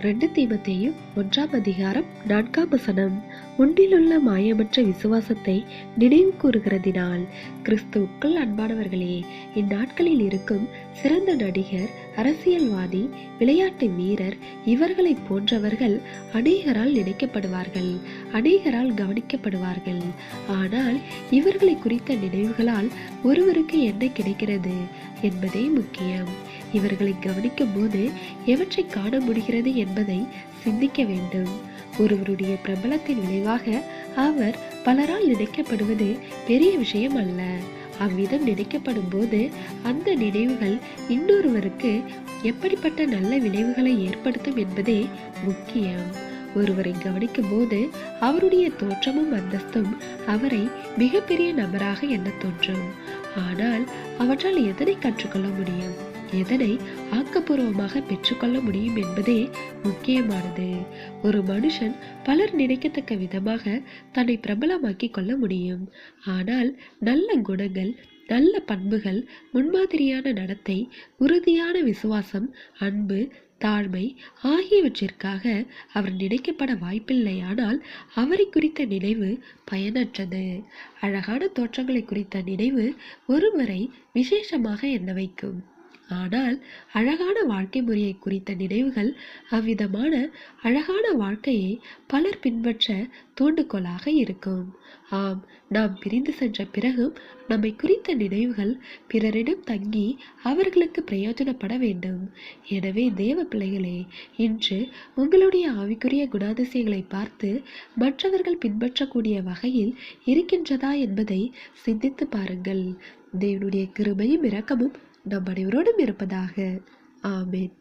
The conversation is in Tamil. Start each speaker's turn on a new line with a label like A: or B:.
A: 2 தீமோத்தேயு 1:4 உன்னிலுள்ள மாயமற்ற விசுவாசத்தை நினைவு கூறுகிறதினால். கிறிஸ்துவுக்குள் அன்பானவர்களே, இந்நாட்களில் இருக்கும் சிறந்த நடிகர், அரசியல்வாதி, விளையாட்டு வீரர் இவர்களை போன்றவர்கள் அநேகரால் நினைக்கப்படுவார்கள், அநேகரால் கவனிக்கப்படுவார்கள். ஆனால் இவர்களை குறித்த நினைவுகளால் ஒருவருக்கு என்ன கிடைக்கிறது என்பதே முக்கியம். இவர்களை கவனிக்கும் போது எவற்றை காண முடிகிறது என்பதை சிந்திக்க வேண்டும். ஒருவருடைய பிரபலத்தின் விளைவாக அவர் பலரால் நினைக்கப்படுவது பெரிய விஷயம் அல்ல. அவ்விதம் நினைக்கப்படும் போது அந்த நினைவுகள் இன்னொருவருக்கு எப்படிப்பட்ட நல்ல விளைவுகளை ஏற்படுத்தும் என்பதே முக்கியம். ஒருவரை கவனிக்கும் போது அவருடைய தோற்றமும் அந்தஸ்தும் அவரை மிகப்பெரிய நபராக எண்ண தோன்றும். ஆனால் அவற்றால் எதனை கற்றுக்கொள்ள முடியும், எதனை ஆக்கப்பூர்வமாக பெற்றுக்கொள்ள முடியும் என்பதே முக்கியமானது. ஒரு மனுஷன் பலர் நினைக்கத்தக்க விதமாக தன்னை பிரபலமாக்கி கொள்ள முடியும். ஆனால் நல்ல குணங்கள், நல்ல பண்புகள், முன்மாதிரியான நடத்தை, உறுதியான விசுவாசம், அன்பு, தாழ்மை ஆகியவற்றிற்காக அவர் நினைக்கப்பட வாய்ப்பில்லையானால் அவரை குறித்த நினைவு பயனற்றது. அழகான தோற்றங்களை குறித்த நினைவு ஒருவரை விசேஷமாக எண்ண வைக்கும். ஆனால் அழகான வாழ்க்கை முறையை குறித்த நினைவுகள் அவ்விதமான அழகான வாழ்க்கையை பலர் பின்பற்ற தூண்டுகோலாக இருக்கும். ஆம், நாம் பிரிந்து சென்ற பிறகும் நம்மை குறித்த நினைவுகள் பிறரிடம் தங்கி அவர்களுக்கு பிரயோஜனப்பட வேண்டும். எனவே தேவ பிள்ளைகளே, இன்று உங்களுடைய ஆவிக்குரிய குணாதிசயங்களை பார்த்து மற்றவர்கள் பின்பற்றக்கூடிய வகையில் இருக்கின்றதா என்பதை சிந்தித்து பாருங்கள். தேவனுடைய கிருபையும் இரக்கமும் நம் அனைவரோடும் இருப்பதாக. ஆமென்.